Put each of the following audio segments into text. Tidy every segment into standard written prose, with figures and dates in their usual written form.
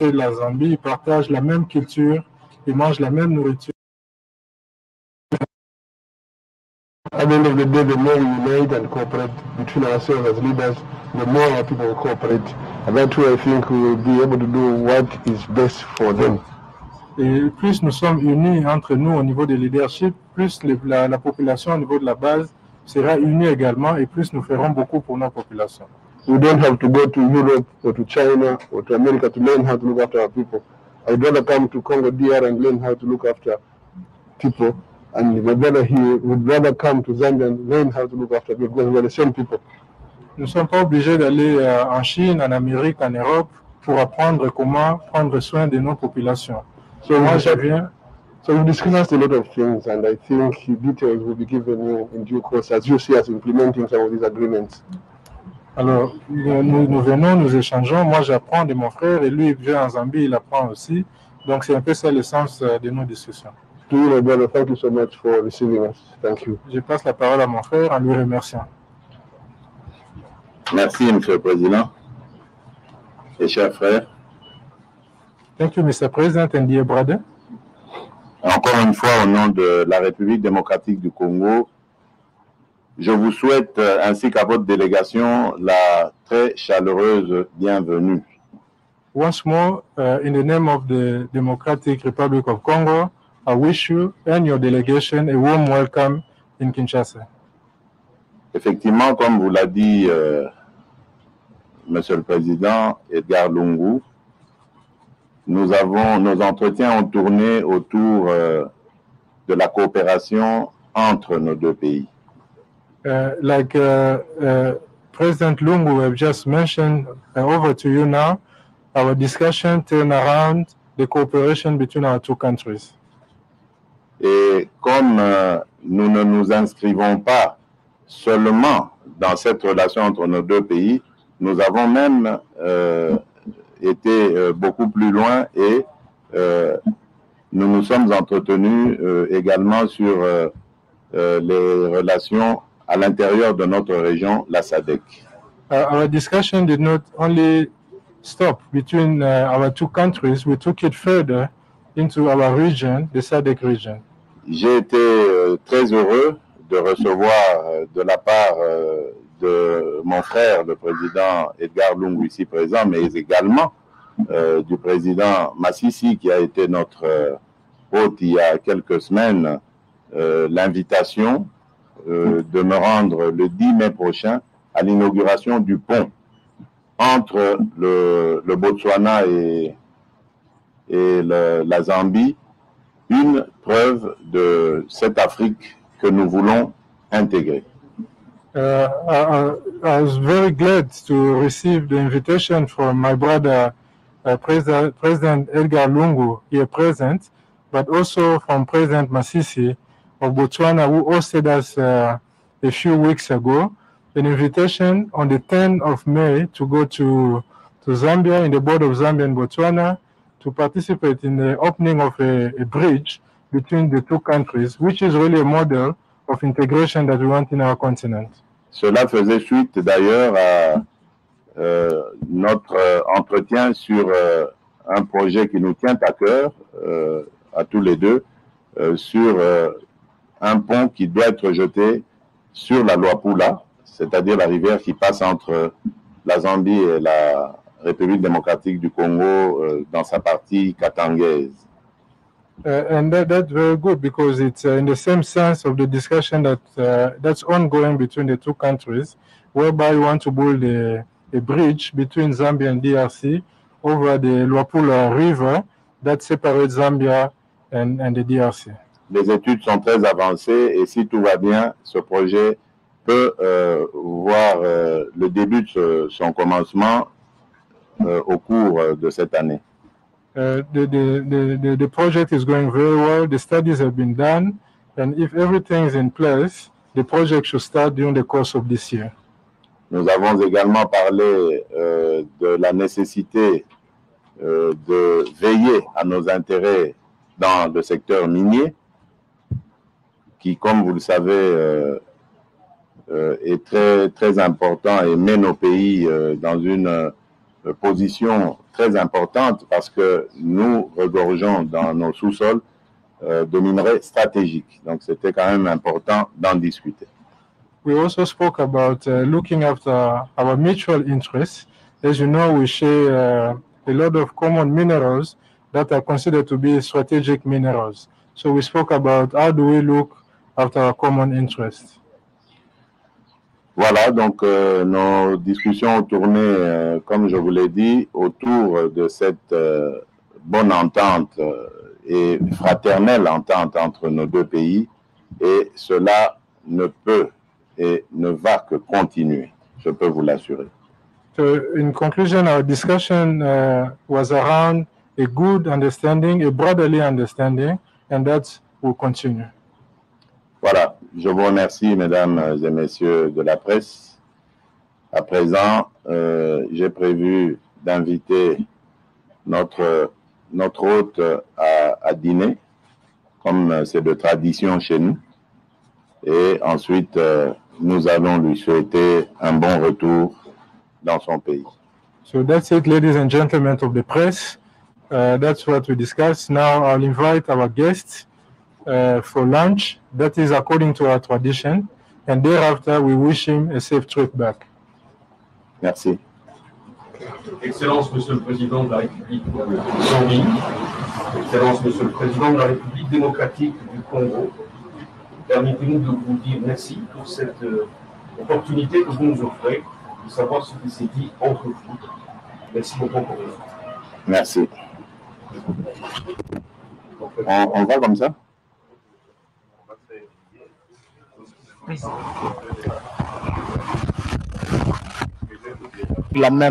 fait de la Zambie, ils partagent la même culture, ils mangent la même nourriture. At the end of the day, the more we unite and cooperate between ourselves as leaders, the more our people will cooperate. And that's why I think we will be able to do what is best for them. Et plus nous sommes unis entre nous au niveau du leadership, plus la population au niveau de la base sera unie également et plus nous ferons beaucoup pour nos populations. We don't have to go to Europe or to China or to America to learn how to look after our people. I'd rather come to Congo DR and learn how to look after people. And my brother here would rather come to Zambia and learn how to look after people because we're the same people. Nous ne sommes pas obligés d'aller en Chine, en Amérique, en Europe pour apprendre comment prendre soin de nos populations. So moi, je viens. So we discussed a lot of things, and I think details will be given you in due course as you see us implementing some of these agreements. Alors, nous venons, nous échangeons. Moi, j'apprends de mon frère et lui, il vient en Zambie, il apprend aussi. Donc, c'est un peu ça l'essence de nos discussions. To you, my brother, thank you so much for receiving us. Thank you. Je passe la parole à mon frère en lui remerciant. Merci, Monsieur le Président et chers frères. Thank you, Mr. President and dear brother. Encore une fois, au nom de la République démocratique du Congo, je vous souhaite, ainsi qu'à votre délégation, la très chaleureuse bienvenue. Once more, in the name of the Democratic Republic of Congo, I wish you and your delegation a warm welcome in Kinshasa. Effectivement, comme vous l'a dit Monsieur le Président Edgar Lungu, nos entretiens ont tourné autour de la coopération entre nos deux pays. Like President Lungu have just mentioned, over to you now, our discussion turn around the cooperation between our two countries. Et comme nous ne nous inscrivons pas seulement dans cette relation entre nos deux pays, nous avons même été beaucoup plus loin et nous nous sommes entretenus également sur les relations à l'intérieur de notre région, la SADC. Our discussion did not only stop between our two countries, we took it further into our region, the SADC region. J'ai été très heureux de recevoir de la part de mon frère, le président Edgar Lungu, ici présent, mais également du président Masisi, qui a été notre hôte il y a quelques semaines, l'invitation de me rendre le 10 mai prochain à l'inauguration du pont entre le Botswana et la Zambie, une preuve de cette Afrique que nous voulons intégrer. I was very glad to receive the invitation from my brother, President Edgar Lungu, here present, but also from President Masisi of Botswana, who hosted us a few weeks ago, an invitation on the 10th of May to go to Zambia, in the border of Zambia and Botswana, to participate in the opening of a bridge between the two countries, which is really a model of integration that we want in our continent. Cela faisait suite d'ailleurs à notre entretien sur un projet qui nous tient à cœur, à tous les deux, sur un pont qui doit être jeté sur la Luapula, c'est-à-dire la rivière qui passe entre la Zambie et la République démocratique du Congo dans sa partie katangaise. And that's very good because it's in the same sense of the discussion that's ongoing between the two countries, whereby we want to build a bridge between Zambia and DRC over the Luapula River that separates Zambia and the DRC. Les études sont très avancées et si tout va bien, ce projet peut voir le début de son commencement au cours de cette année. The project is going very well. The studies have been done, and if everything is in place, the project should start during the course of this year. Nous avons également parlé de la nécessité de veiller à nos intérêts dans le secteur minier, qui, comme vous le savez, est très, très important et met nos pays dans une position très importante parce que nous regorgeons dans nos sous-sols de minerais stratégiques. Donc c'était quand même important d'en discuter. We also spoke about looking after our mutual interests. As you know, we share a lot of common minerals that are considered to be strategic minerals. So we spoke about how do we look after our common interests. Voilà, donc nos discussions ont tourné, comme je vous l'ai dit, autour de cette bonne entente et fraternelle entente entre nos deux pays, et cela ne peut et ne va que continuer, je peux vous l'assurer. So in conclusion, our discussion was around a good understanding, a brotherly understanding, and that will continue. Voilà, je vous remercie, mesdames et messieurs de la presse. À présent, j'ai prévu d'inviter notre hôte à dîner, comme c'est de tradition chez nous. Et ensuite, nous allons lui souhaiter un bon retour dans son pays. So that's it, ladies and gentlemen of the press. That's what we discussed. Now I'll invite our guests for lunch. That is according to our tradition. And thereafter, we wish him a safe trip back. Merci. Excellence, Monsieur le Président de la République de Zambie, Excellence, Monsieur le Président de la République démocratique du Congo, permettez-nous de vous dire merci pour cette opportunité que vous nous offrez de savoir ce qui s'est dit entre vous. Merci beaucoup pour vous. Merci. On va comme ça? La même.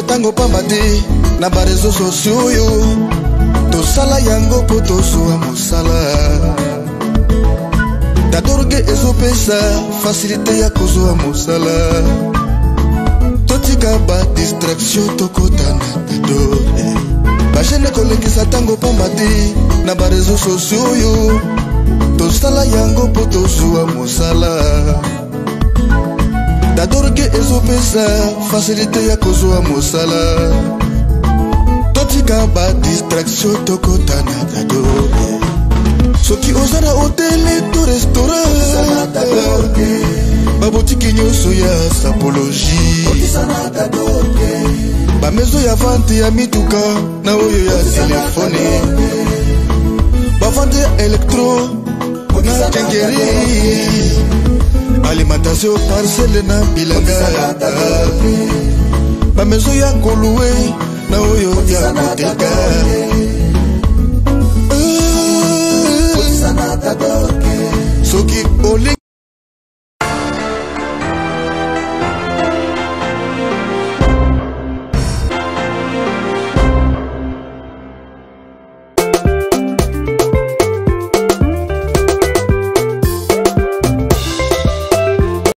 Tango pambadi na barezo sociaux yo tosala yango po tozwa mosala dadorge ezopesa facilité ya kozwa mosala totika ba distraction tokotana dadore bajene kolekisa tango pambadi na barezo sociaux yo tosala yango po tozwa mosala dadorge ezopesa facilité ya kozwa mosala totika ba distraction tokotana dadorge soki ozana hôtel to restaurant babotiki nyonso ya sapologie bamezo ya vente ya mituka na oyo ya telefone bavente ya elektro na kengeri alimentation parcelle na bilanga bamezo ya koluwe na oyo ya koteka